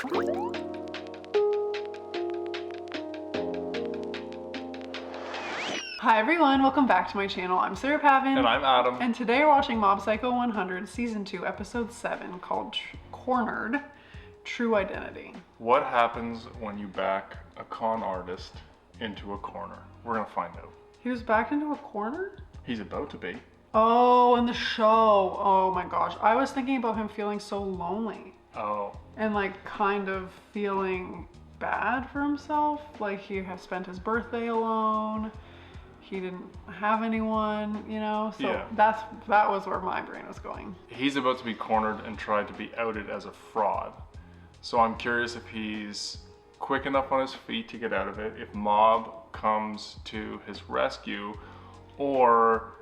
Hi everyone, welcome back to my channel. I'm Sarah Pavan. And I'm Adam. And today we're watching Mob Psycho 100 Season 2 Episode 7 called Cornered, True Identity. What happens when you back a con artist into a corner? We're gonna find out. He was backed into a corner? He's about to be. Oh, in the show. Oh my gosh. I was thinking about him feeling so lonely. Oh. And like kind of feeling bad for himself. Like he has spent his birthday alone. He didn't have anyone, you know? So yeah. that was where my brain was going. He's about to be cornered and tried to be outed as a fraud. So I'm curious if he's quick enough on his feet to get out of it, if Mob comes to his rescue, or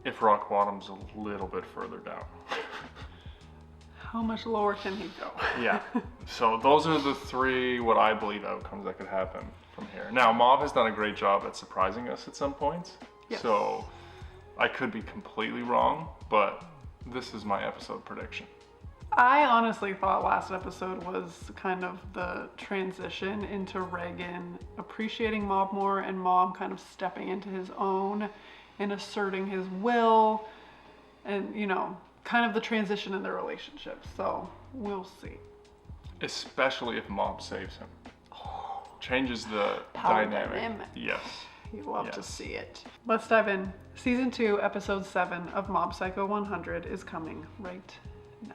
if rock bottom's a little bit further down. How much lower can he go? Yeah. So those are the three, what I believe, outcomes that could happen from here. Now, Mob has done a great job at surprising us at some points. Yes. So I could be completely wrong, but this is my episode prediction. I honestly thought last episode was kind of the transition into Reagan appreciating Mob more and Mob kind of stepping into his own and asserting his will and, you know, kind of the transition in their relationship. So we'll see. Especially if Mob saves him. Changes the Power dynamic. dynamic. Yes. You love to see it. Let's dive in. Season 2, Episode 7 of Mob Psycho 100 is coming right now.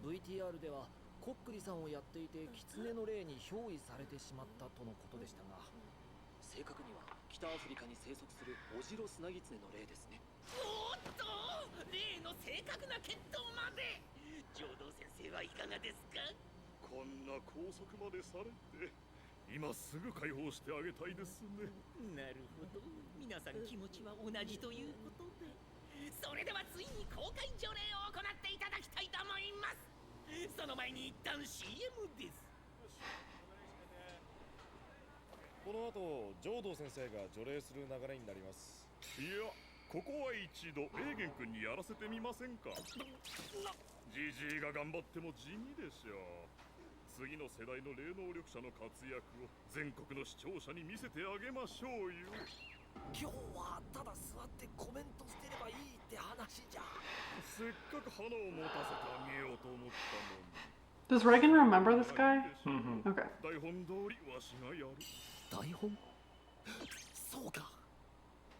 VTR ではコックリさんをやっていて狐の霊に憑依されてしまったとのことでしたが、正確には北アフリカに生息するオジロスナギツネの霊ですね。おっと、霊の正確な見当まで。浄土先生はいかがですか？こんな拘束までされて、今すぐ解放してあげたいですね。なるほど、皆さん気持ちは同じということで、それではついに公開除霊を行っていただきたいと思います。その前に一旦 CM です。この後、浄土先生が除霊する流れになります。いや、ここは一度レーゲン君にやらせてみませんか。ジジイが頑張っても地味でしょう。次の世代の霊能力者の活躍を全国の視聴者に見せてあげましょうよ。今日はただ座ってコメントしてればいいって話じゃ。せっかく花を持たせてあげようと思ったのに。Does Reagan remember this guy? Okay. 台本通りわしがやる。台本？そうか。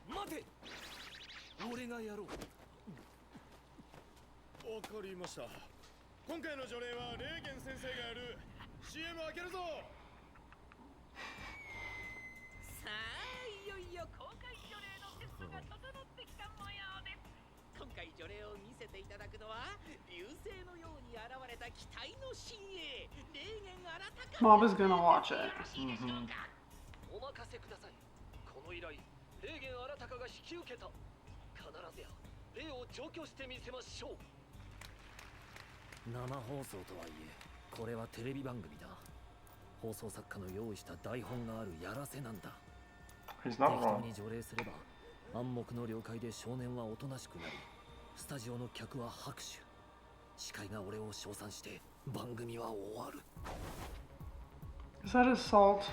待て。俺がやろう。わかりました。今回の除霊はレーゲン先生がやる。CM 開けるぞ。せていただくのは流星のように現れた期待の新鋭霊言あらたか Mom is gonna watch it. お任せください。この依頼、霊言あらたかが引き受けた。必ずや霊を除去してみせましょう。生放送とはいえ、これはテレビ番組だ。放送作家の用意した台本があるやらせなんだ。 He's 適 not 当 wrong. に除霊すれば暗黙の了解で少年はおとなしくなり、スタジオの客は拍手、司会が俺を称賛して番組は終わる。 Is that his salt?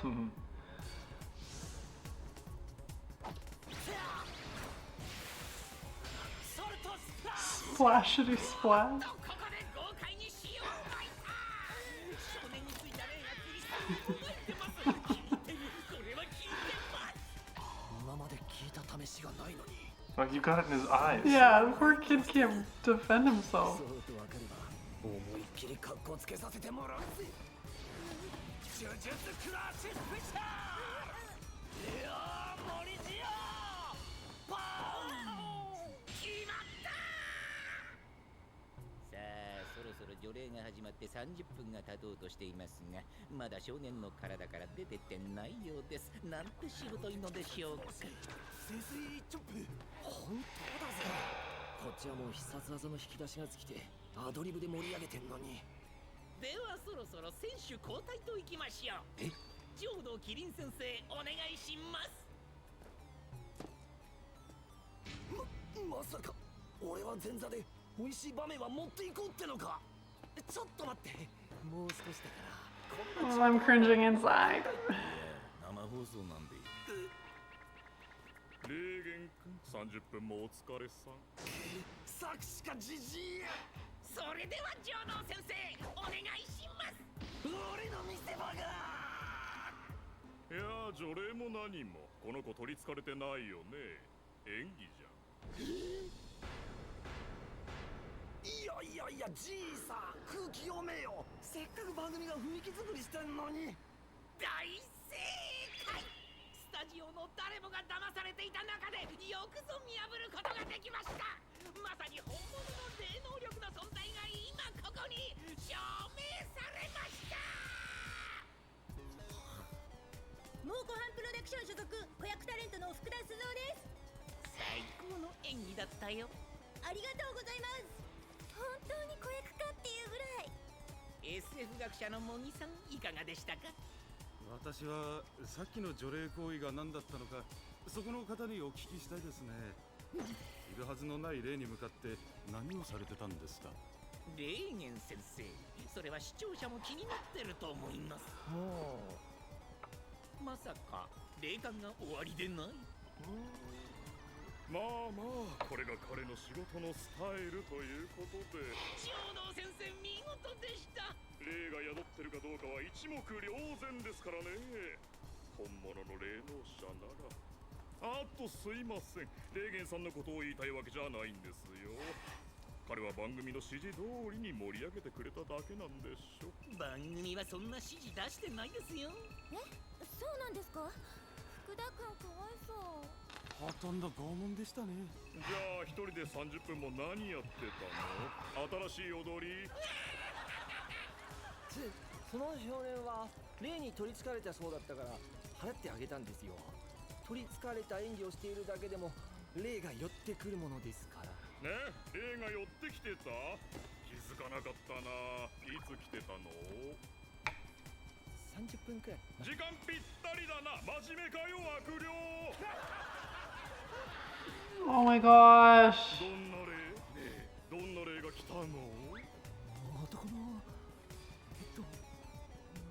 Splashity splash. ここで豪快にしようかいた。少年についた霊がクリスタルに覚えてます。聞いてる。これは聞いてます。今まで聞いた試しがないのに。 Like, you got it in his eyes. Yeah, the poor kid can't defend himself. そうとわかれば思いっきり格好つけさせてもらうぜ。呪術クラッシュスペシャル。いやー、森ジオパーン。決まった。さあ、そろそろ除霊が始まって30分が経とうとしていますが、まだ少年の体から出てってないようです。なんてしぶといのでしょうか。セスイチョップ。本当だぜ。こっちはもう必殺技の引き出しが尽きてアドリブで盛り上げてんのに。ではそろそろ選手交代といきましょう。え、浄土キリン先生お願いします。まさか俺は前座で美味しい場面は持っていこうってのか。ちょっと待って、もう少しだからこん Oh, な I'm cringing inside. 生放送なんで。霊言くん30分もお疲れさん。作詞家じじい。それでは浄土先生お願いします。俺の見せ場が。いやー、除霊も何もこの子取りつかれてないよね。演技じゃん。いやじいさん、空気読めよ。せっかく番組が雰囲気作りしてんのに。大正解。スタジオの誰もが騙されていた中でよくぞ見破ることができました。まさに本物の霊能力の存在が今ここに証明されました。猛虎飯プロダクション所属子役タレントの福田鈴夫です。最高の演技だったよ。ありがとうございます。本当に子役かっていうぐらい。 SF 学者の茂木さんいかがでしたか。私はさっきの除霊行為が何だったのか、そこの方にお聞きしたいですね。いるはずのない霊に向かって何をされてたんですか。霊言先生、それは視聴者も気になってると思います。まさか霊感が終わりでない。まあこれが彼の仕事のスタイルということで。浄土先生見事でした。霊が宿ってるかどうかは一目瞭然ですからね。本物の霊能者なら。あとすいません、霊言さんのことを言いたいわけじゃないんですよ。彼は番組の指示通りに盛り上げてくれただけなんでしょ。番組はそんな指示出してないですよ。そうなんですか。福田君かわいそう。ほとんど拷問でしたね。じゃあ一人で30分も何やってたの。新しい踊り。その少年は霊に取りつかれたそうだったから払ってあげたんですよ。取りつかれた演技をしているだけでも霊が寄ってくるものですからね。霊が寄ってきてた。気づかなかったな。いつ来てたの。30分くらい。時間ぴったりだな。真面目かよ悪霊。 Oh my gosh. どんな霊。どんな霊が来たの。男の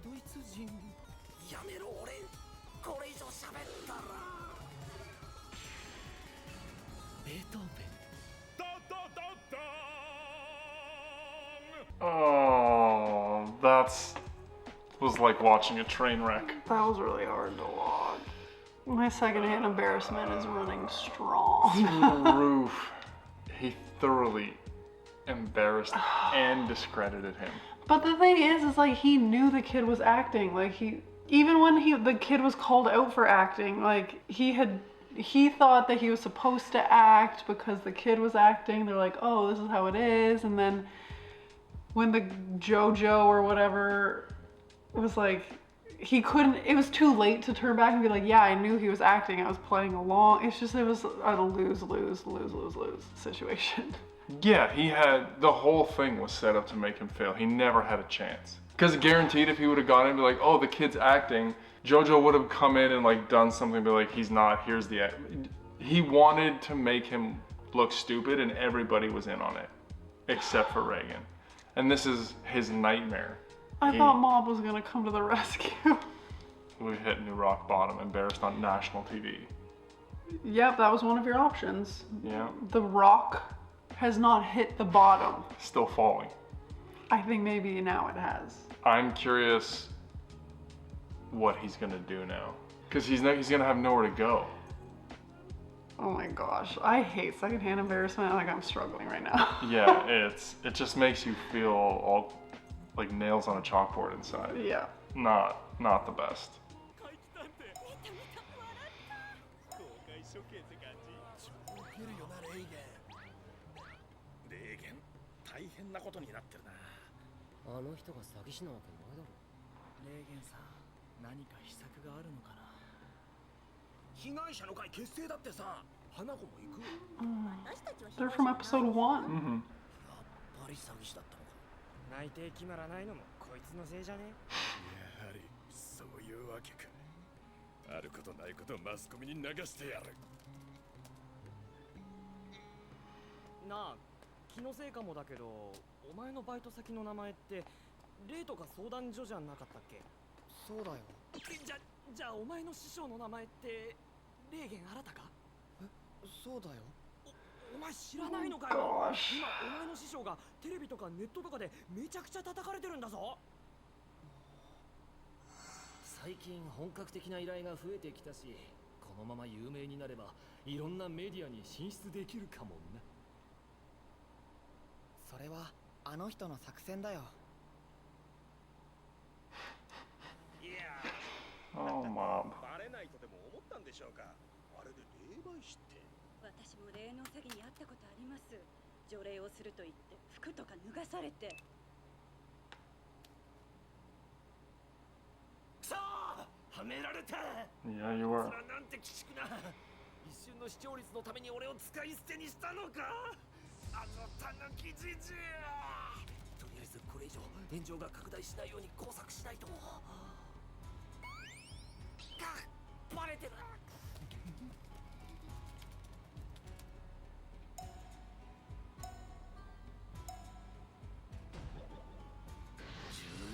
ドイツ人。やめろ俺、これ以上喋ったら。ベートーベン。ダダダダーン。 Oh, that's was like watching a train wreck. That was really hard to watch. My secondhand embarrassment is running strong. The roof. He thoroughly embarrassed and discredited him. But the thing is like he knew the kid was acting. Like even when the kid was called out for acting, like he had he thought that he was supposed to act because the kid was acting. They're like, oh, this is how it is. And then when the JoJo or whatever was like, he couldn't, it was too late to turn back and be like, yeah, I knew he was acting. I was playing along. It's just, it was a lose situation. Yeah, he had, the whole thing was set up to make him fail. He never had a chance. Because guaranteed if he would have gone in and be like, oh, the kid's acting, JoJo would have come in and like done something, be like, he's not, here's the act. He wanted to make him look stupid and everybody was in on it, except for Reagan. And this is his nightmare. I thought Mob was gonna come to the rescue. We hit new rock bottom, embarrassed on national TV. Yep, that was one of your options. Yeah. The Rock has not hit the bottom. Still falling. I think maybe now it has. I'm curious what he's gonna do now. Because he's gonna have nowhere to go. Oh my gosh, I hate secondhand embarrassment. Like, I'm struggling right now. Yeah, it just makes you feel all like nails on a chalkboard inside. Yeah. Not the best. 大変なことになってるな。あの人が詐欺師なわけないだろ。レーゲンさん、何か秘策があるのかな。被害者の会結成だってさ、花子も行く。私たちは They're from episode 1. Mm-hmm. やっぱり詐欺師だったのか。内定決まらないのもこいつのせいじゃね。やはりそういうわけか。あることないことマスコミに流してやる。なあ、気のせいかもだけど、お前のバイト先の名前ってレイとか相談所じゃなかったっけ？そうだよ。じゃあお前の師匠の名前ってレーゲン新か？そうだよ。お前知らないのかよ。今お前の師匠がテレビとかネットとかでめちゃくちゃ叩かれてるんだぞ。最近本格的な依頼が増えてきたし、このまま有名になればいろんなメディアに進出できるかもな。それはあの人の作戦だよ。いや Oh, Mob. バレないとでも思ったんでしょうか。あれで霊媒師って。私も霊能詐欺にあったことあります。除霊をすると言って服とか脱がされて。くそー！はめられた。 Yeah, you were. なんて鬼畜な。一瞬の視聴率のために俺を使い捨てにしたのか。あのタヌキじじい。とりあえずこれ以上炎上が拡大しないように工作しないと。バレてる。中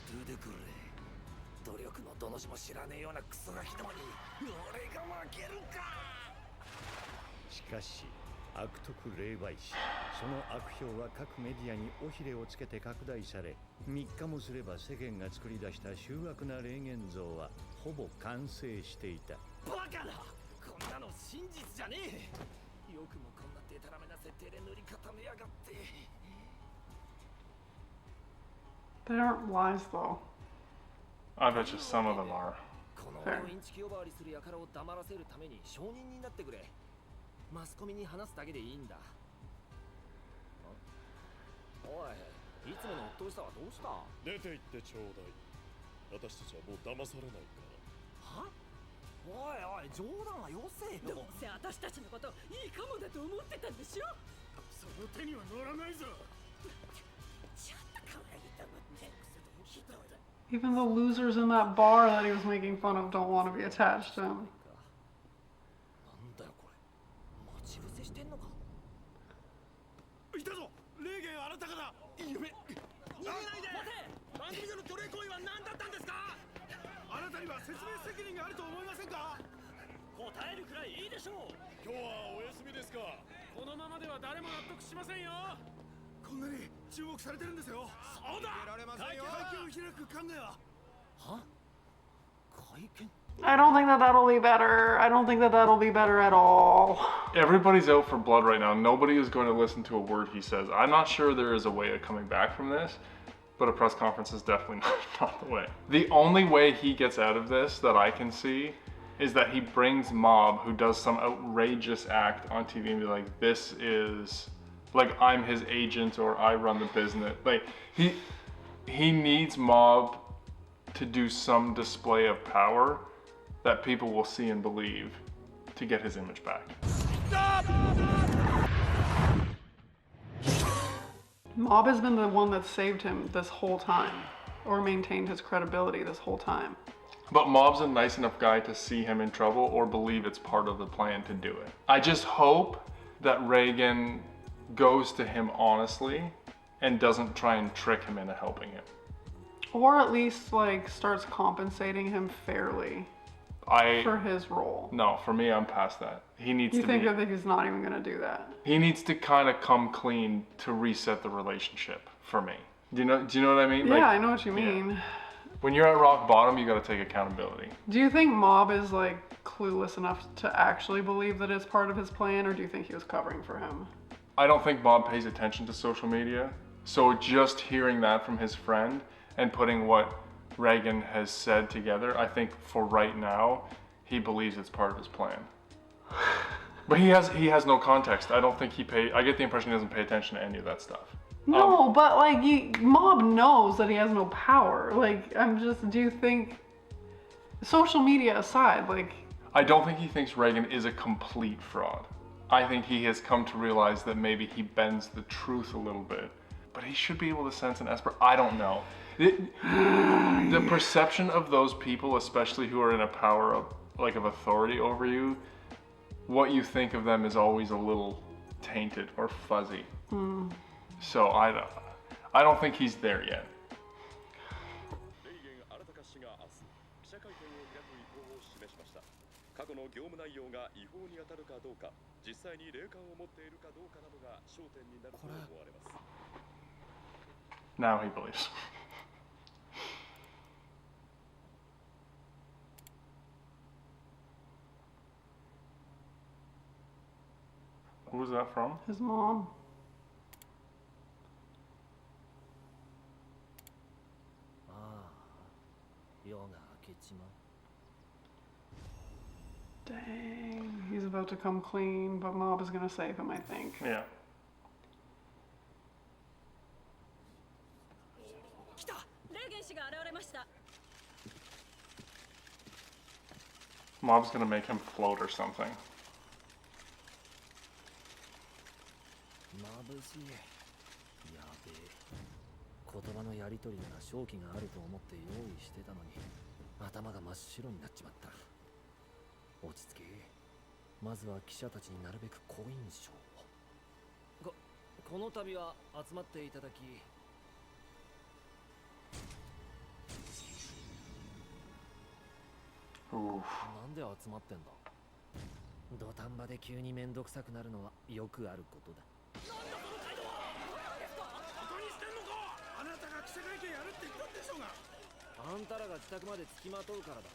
途でくれ。努力のどの字も知らねえようなクソガキどもに俺が負けるか。しかし悪徳霊媒師、その悪評は各メディアに尾ひれをつけて拡大され、3日もすれば世間が作り出した醜悪な霊言像はほぼ完成していた。バカな、こんなの真実じゃねえ。よくもこんなデタラメな設定で塗り固めやがって。 They aren't lies though. I bet you some of them are. このインチキ呼ばわりする輩を黙らせるために証人になってくれ。マスコミに話すだけでいいんだ。おい、いつもの鬱陶しさはどうした？出て行ってちょうだい。私たちはもう騙されないから。は？おいおい、冗談はよせよ。どうせ私たちのこといいかもだと思ってたんでしょ。その手には乗らないぞ。ちょっと可愛いと思って。ひどい。 Even the losers in that bar that he was making fun of don't want to be attached to him. なんだよこれ。待ち伏せしてんのか。いたぞ。霊言あなたかだ。夢。逃げないで。番組での除霊行為は何だったんですか。あなたには説明責任があると思いませんか。答えるくらいいいでしょう。今日はお休みですか。このままでは誰も納得しませんよ。こんなに注目されてるんですよ。そうだ。会見を開く考えは。は？会見？ I don't think that that'll be better. I don't think that that'll be better at all. Everybody's out for blood right now. Nobody is going to listen to a word he says. I'm not sure there is a way of coming back from this, but a press conference is definitely not the way. The only way he gets out of this that I can see is that he brings Mob, who does some outrageous act on TV, and be like, this is, like, I'm his agent or I run the business. Like, he needs Mob to do some display of power that people will see and believe to get his image back. Mob has been the one that saved him this whole time, or maintained his credibility this whole time. But Mob's a nice enough guy to see him in trouble or believe it's part of the plan to do it. I just hope that Reagan goes to him honestly and doesn't try and trick him into helping him. Or at least like starts compensating him fairly for his role. No, for me, I'm past that. He needs You to think that he's not even gonna do that? He needs to kind of come clean to reset the relationship for me. Do you know what I mean? Yeah, like, I know what you mean. Yeah. When you're at rock bottom, you gotta take accountability. Do you think Mob is like clueless enough to actually believe that it's part of his plan, or do you think he was covering for him? I don't think Mob pays attention to social media. So just hearing that from his friend and putting what Reagan has said together, I think for right now, he believes it's part of his plan. But he has no context. I don't think I get the impression he doesn't pay attention to any of that stuff. No, but like Mob knows that he has no power. Like, do you think, social media aside, like... I don't think he thinks Reagan is a complete fraud. I think he has come to realize that maybe he bends the truth a little bit. But he should be able to sense an esper. I don't know. The perception of those people, especially who are in a power of authority over you, what you think of them is always a little tainted or fuzzy. So I don't think he's there yet. Now he believes. Who was that from? His mom. Dang, he's about to come clean, but Mob is gonna save him, I think. Yeah. Mob's gonna make him float or something. Oof. 土壇場で急に面倒くさくなるのはよくあることだ。バカにしてんのか。あなたが記者会見やるって言ったんでしょうが。あんたらが自宅まで付きまとうからだ。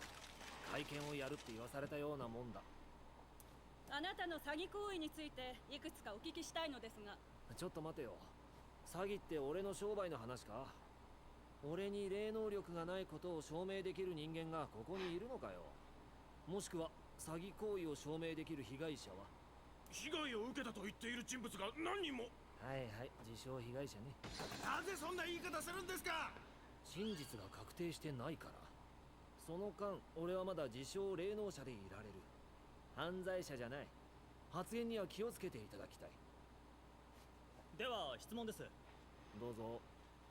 会見をやるって言わされたようなもんだ。あなたの詐欺行為についていくつかお聞きしたいのですが。ちょっと待てよ。詐欺って俺の商売の話か。俺に霊能力がないことを証明できる人間がここにいるのかよ。もしくは詐欺行為を証明できる被害者は。被害を受けたと言っている人物が何人も。はいはい、自称被害者ね。なぜそんな言い方するんですか。真実が確定してないから。その間俺はまだ自称霊能者でいられる。犯罪者じゃない。発言には気をつけていただきたい。では質問です。どうぞ。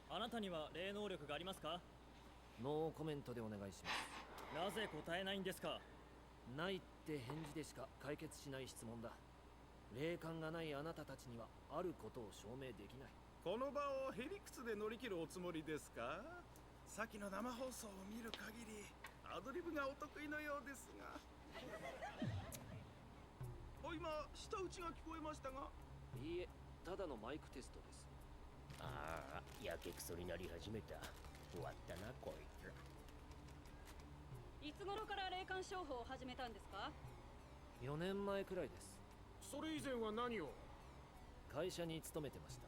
あなたには霊能力がありますか？ノーコメントでお願いします。なぜ答えないんですか？ないって返事でしか解決しない質問だ。霊感がないあなたたちにはあることを証明できない。この場をヘリクツで乗り切るおつもりですか。さっきの生放送を見る限りアドリブがお得意のようですが。今舌打ちが聞こえましたが。いいえ、ただのマイクテストです。ああ、やけくそになり始めた。終わったなこいつ。いつ頃から霊感商法を始めたんですか？4年前くらいです。それ以前は何を？会社に勤めてました。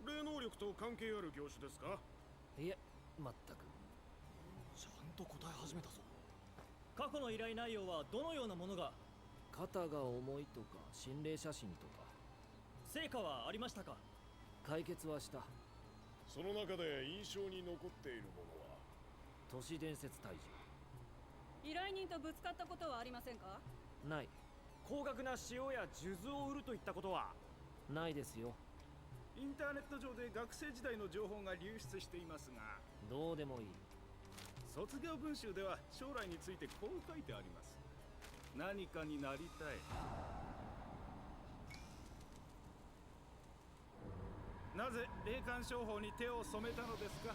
霊能力と関係ある業種ですか？いえ、全く。ちゃんと答え始めたぞ。過去去の依頼内容はどのようなものが？肩が重いとか心霊写真とか。成果はありましたか？解決はした。その中で印象に残っているものは？都市伝説退治。依頼人とぶつかったことはありませんか？ない。高額な塩や数珠を売るといったことは？ないですよ。インターネット上で学生時代の情報が流出していますが、どうでもいい。卒業文集では将来についてこう書いてあります。何かになりたい。なぜ霊感商法に手を染めたのですか？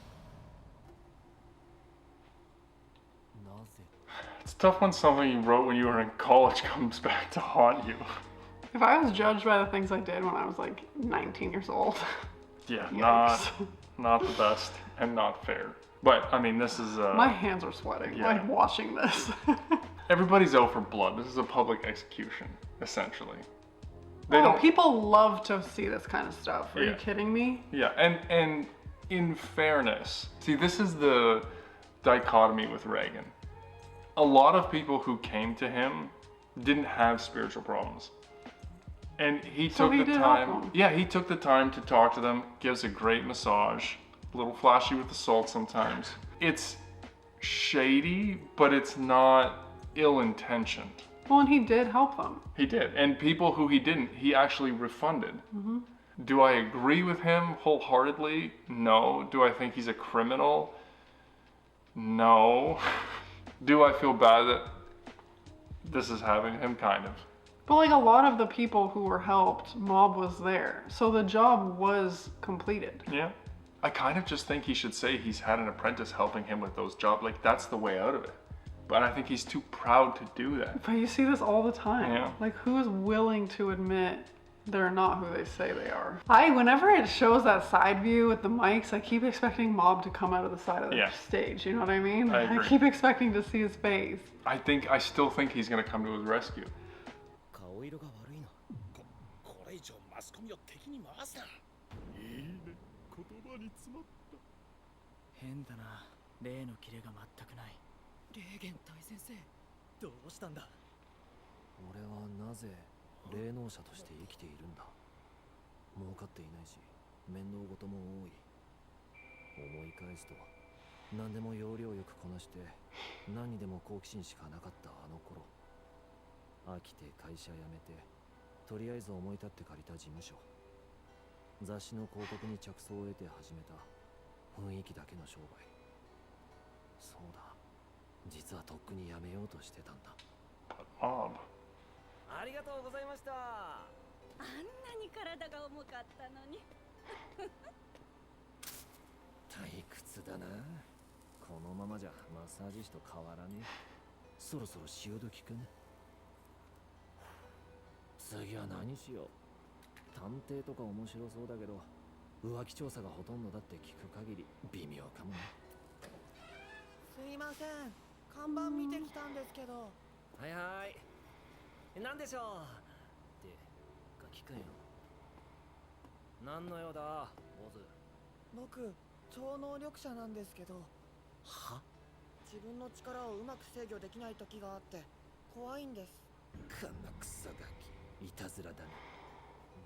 なぜ？ It's tough when something you wrote when you were in college comes back to haunt you. If I was judged by the things I did when I was like 19 years old. Yeah, Yikes. not the best and not fair. But I mean, this is My hands are sweating, yeah. like watching this. Everybody's out for blood. This is a public execution, essentially. They don't. People love to see this kind of stuff. Are you Yeah. kidding me? Yeah, and in fairness, see, this is the dichotomy with Reagan. A lot of people who came to him didn't have spiritual problems. And he So took he the did help time. them. Yeah, he took the time to talk to them, gives a great massage, a little flashy with the salt sometimes. It's shady, but it's not ill-intentioned. Well, and he did help them. He did. And people who he didn't, he actually refunded. Mm-hmm. Do I agree with him wholeheartedly? No. Do I think he's a criminal? No. Do I feel bad that this is happening to him? Kind of. But like a lot of the people who were helped, Mob was there. So the job was completed. Yeah. I kind of just think he should say he's had an apprentice helping him with those jobs. Like, that's the way out of it. But I think he's too proud to do that. But you see this all the time. Yeah. Like, who is willing to admit they're not who they say they are? Whenever it shows that side view with the mics, I keep expecting Mob to come out of the side of the Yeah. stage. You know what I mean? I agree. keep expecting to see his face. I still think he's gonna come to his rescue. 顔色が悪いな。これ以上マスコミを敵に回すな。いいね、言葉に詰まった。変だな。例のキレが全くない。霊源大先生、どうしたんだ？俺はなぜ霊能者として生きているんだ。儲かっていないし、面倒事も多い。思い返すと、何でも要領よくこなして、何にでも好奇心しかなかったあの頃。飽きて会社辞めて、とりあえず思い立って借りた事務所。雑誌の広告に着想を得て始めた雰囲気だけの商売。そうだ、実はとっくに辞めようとしてたんだ。Mob. ありがとうございました。あんなに体が重かったのに。退屈だな。このままじゃマッサージ師と変わらねえ。そろそろ潮時かね。次は何しよう。探偵とか面白そうだけど、浮気調査がほとんどだって聞く限り微妙かもね。すいません、看板見てきたんですけど。はいはい。何でしょうってガキかよ。何の用だ、坊主。僕、超能力者なんですけど。は？自分の力をうまく制御できない時があって怖いんです。このクソガキ、いたずらだね。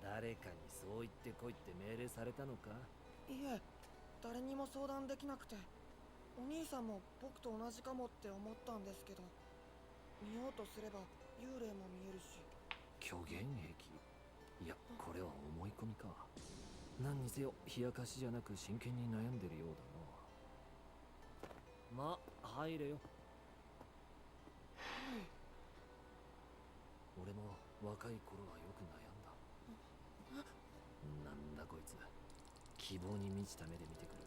誰かにそう言ってこいって命令されたのか？いえ、誰にも相談できなくて。お兄さんも僕と同じかもって思ったんですけど、見ようとすれば幽霊も見えるし。虚言癖？いや、これは思い込みか。何にせよ冷やかしじゃなく真剣に悩んでるようだな。まあ入れよ。俺も若い頃はよく悩んだ。なんだこいつ、希望に満ちた目で見てくる。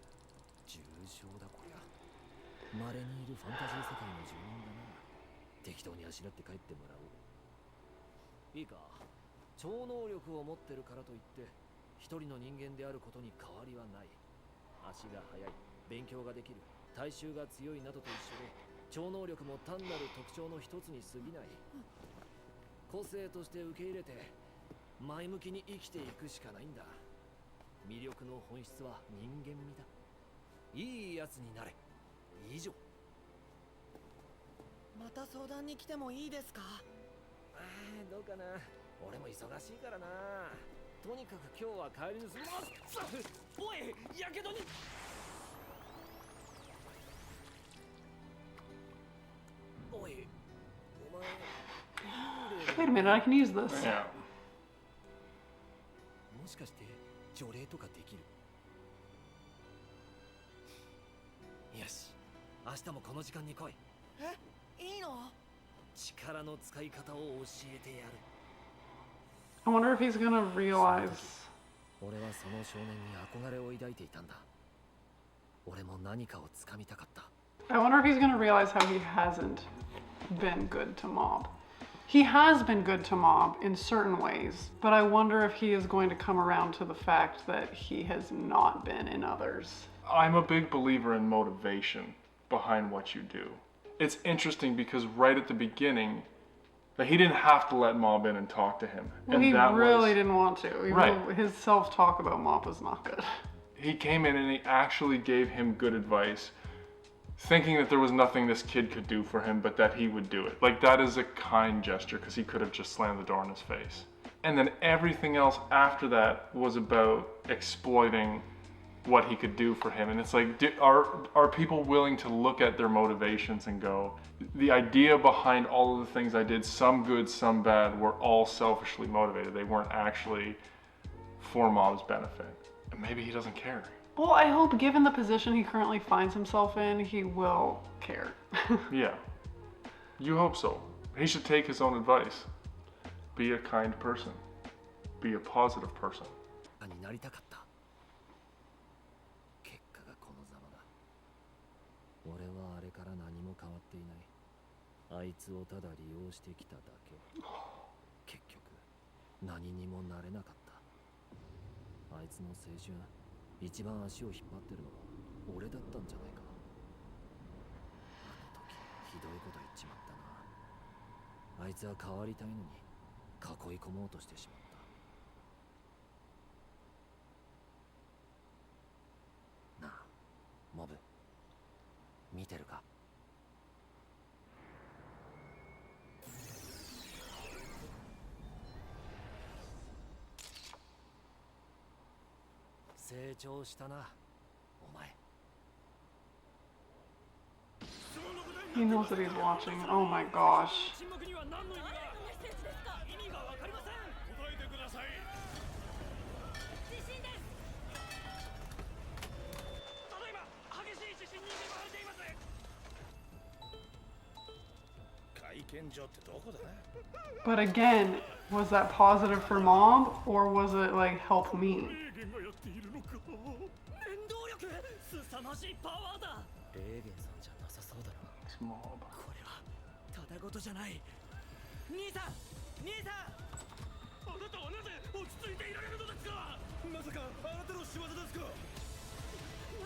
重症だこりゃ。稀にいるファンタジー世界の住人だな。適当にあしらって帰ってもらおう。いいか、超能力を持ってるからといって一人の人間であることに変わりはない。足が速い、勉強ができる、体臭が強いなどと一緒で、超能力も単なる特徴の一つに過ぎない。個性として受け入れて前向きに生きていくしかないんだ。魅力の本質は人間味だ。いいやつになれ。以上。また相談に来てもいいですか？どうかな。俺も忙しいからな。とにかく今日は帰りです。おい、やけどに。おい、お前。Wait a minute, I can use this. Yeah. もしかして除霊とかできる？よし、明日もこの時間に来い。いいの？力の使い方を教えてやる。I wonder if he's gonna realize. 俺はその少年に憧れを抱いていたんだ。俺も何かを掴みたかった。I wonder if he's gonna realize how he hasn't been good to Mob. He has been good to Mob in certain ways, but I wonder if he is going to come around to the fact that he has not been in others. I'm a big believer in motivation behind what you do. It's interesting because right at the beginning, like, he didn't have to let Mob in and talk to him. Well, and he that really was, didn't want to. Right. His self-talk about Mob was not good. He came in and he actually gave him good advice, thinking that there was nothing this kid could do for him, but that he would do it. Like, that is a kind gesture, because he could have just slammed the door in his face. And then everything else after that was about exploiting what he could do for him. And it's like, are people willing to look at their motivations and go, the idea behind all of the things I did, some good, some bad, were all selfishly motivated. They weren't actually for Mom's benefit. And maybe he doesn't care. Well, I hope given the position he currently finds himself in, he will care. Yeah. You hope so. He should take his own advice. Be a kind person. Be a positive person. になりたかった。結果がこのざまだ。俺はあれから何も変わっていない。あいつをただ利用してきただけ。結局何にもなれなかった。あいつの青春、一番足を引っ張ってるのは俺だったんじゃないか。あの時ひどいこと言っちまったな。あいつは変わりたいのに囲い込もうとしてしまった。なあ、モブ、見てるか？成長したな、お前。He knows that he's watching. Oh my gosh. 沈黙には何の意味が？意味がわかりません。答えてください。地震です。ただいま激しい地震に見舞われています。会見場ってどこだ？ But again, was that positive for Mob, or was it like help me? 念動力、凄まじいパワーだ。レーゲンさんじゃなさそうだな。Mob. これはただごとじゃない。兄さん、兄さん、あなたはなぜ落ち着いていられるのですか？まさかあなたの仕業ですか？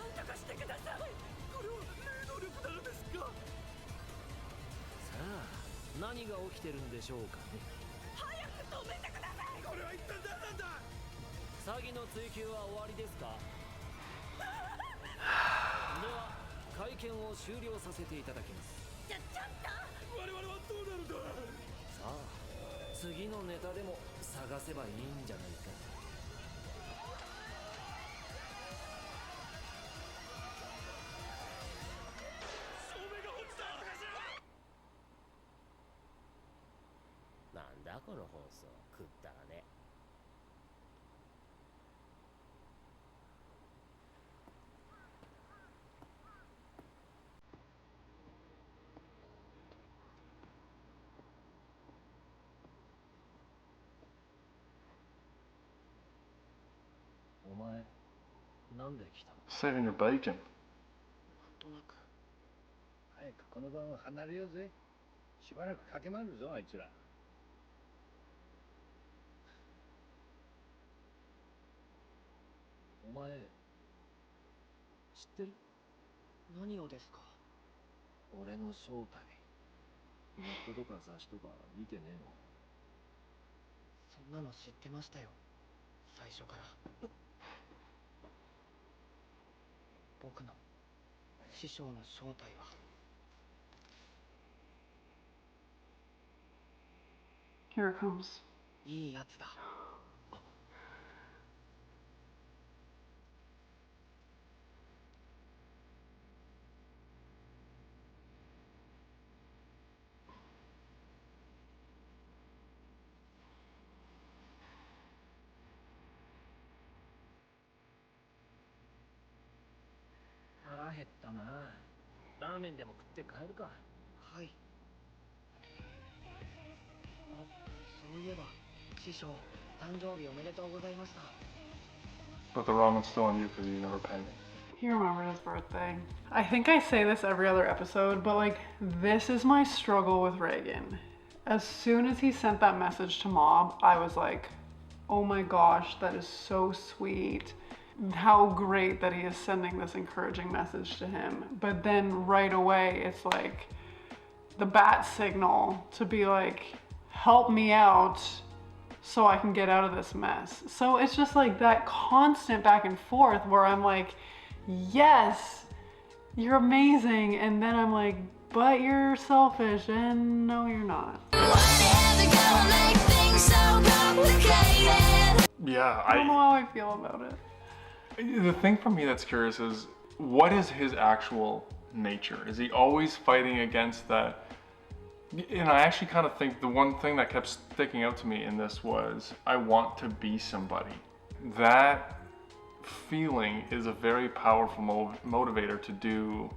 なんとかしてください。これは霊能力なのですか？さあ、何が起きてるんでしょうかね。早く止めてください。これは一体何なんだ？詐欺の追及は終わりですか？では会見を終了させていただきます。ちょっと我々はどうなるんだ？さあ、次のネタでも探せばいいんじゃないか。照明が落ちた。なんだこの放送、くったらね。お前、なんで来たの？ Saving your bacon. 早くこの場を離れようぜ。しばらく駆け回るぞ、あいつら。お前、知ってる？何をですか？俺の正体。ネットとか雑誌とか見てねえの？そんなの知ってましたよ、最初から。僕の師匠の正体は Here it comes. いいやつだ。腹減ったな。ラーメンでも食って帰るか。はい。あ、そういえば、師匠、誕生日おめでとうございました。 But the ramen's still on you because you never paid me. He remembered his birthday. I think I say this every other episode, but like, this is my struggle with Reagan. As soon as he sent that message to Mob, I was like, oh my gosh, that is so sweet. How great that he is sending this encouraging message to him. But then right away, it's like the bat signal to be like, help me out so I can get out of this mess. So it's just like that constant back and forth where I'm like, yes, you're amazing. And then I'm like, but you're selfish, and no, you're not. Yeah, I don't know how I feel about it. The thing for me that's curious is, what is his actual nature? Is he always fighting against that? And I actually kind of think the one thing that kept sticking out to me in this was, I want to be somebody. That feeling is a very powerful motivator to do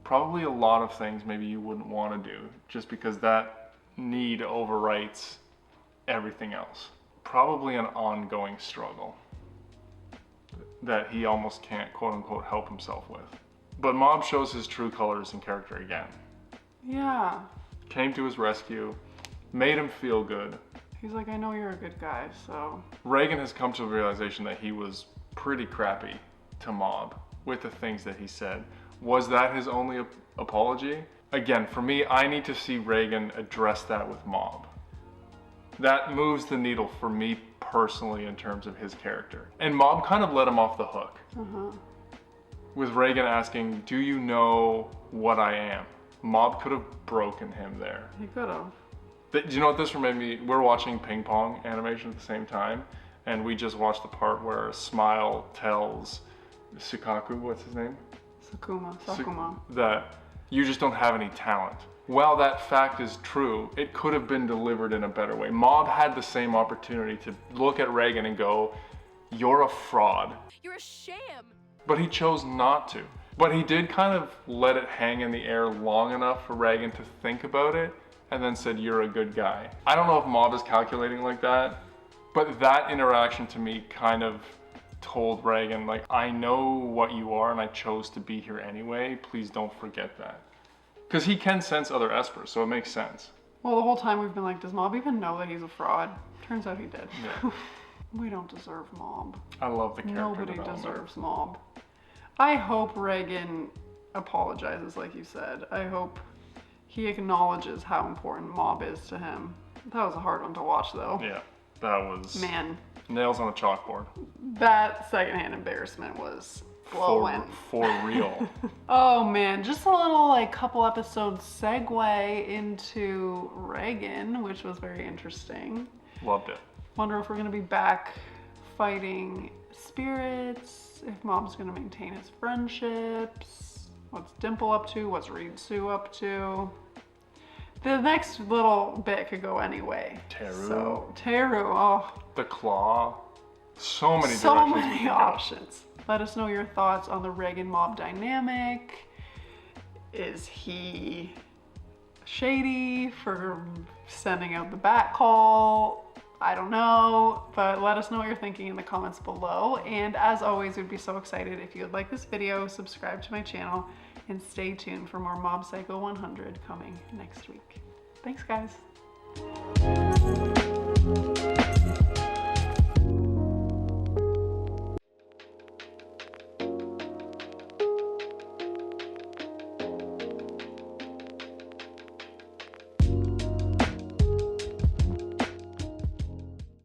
probably a lot of things maybe you wouldn't want to do, just because that need overwrites everything else. Probably an ongoing struggle that he almost can't quote unquote help himself with. But Mob shows his true colors and character again. Yeah. Came to his rescue, made him feel good. He's like, I know you're a good guy, so. Reagan has come to the realization that he was pretty crappy to Mob with the things that he said. Was that his only apology? Again, for me, I need to see Reagan address that with Mob. That moves the needle for me personally in terms of his character. And Mob kind of let him off the hook. With Reagan asking, do you know what I am? Mob could have broken him there. He could have. Do you know what this reminded me? We're watching ping pong animation at the same time, and we just watched the part where Smile tells Sukaku, what's his name? Sakuma. That you just don't have any talent. While that fact is true, it could have been delivered in a better way. Mob had the same opportunity to look at Reagan and go, you're a fraud. You're a sham. But he chose not to. But he did kind of let it hang in the air long enough for Reagan to think about it, and then said, you're a good guy. I don't know if Mob is calculating like that, but that interaction to me kind of told Reagan, like, I know what you are and I chose to be here anyway, please don't forget that. Because he can sense other espers, so it makes sense. Well, the whole time we've been like, does Mob even know that he's a fraud? Turns out he did. Yeah. We don't deserve Mob. I love the character Nobody development. deserves Mob. I hope Reagan apologizes, like you said. I hope he acknowledges how important Mob is to him. That was a hard one to watch, though. Yeah, that was Man, nails on a chalkboard. that secondhand embarrassment was flowing. For real. Oh man, just a little like couple episodes segue into Reagan, which was very interesting. Loved it. Wonder if we're gonna be back fighting spirits, if Mom's gonna maintain his friendships, what's Dimple up to, what's Reed Sue up to. The next little bit could go anyway. Teru. So, Teru, oh. The Claw. So many directions. So we many can go. options. Let us know your thoughts on the Reagan Mob dynamic. Is he shady for sending out the bat call? I don't know, but let us know what you're thinking in the comments below. And as always, we'd be so excited if you would like this video, subscribe to my channel, and stay tuned for more Mob Psycho 100 coming next week. Thanks, guys.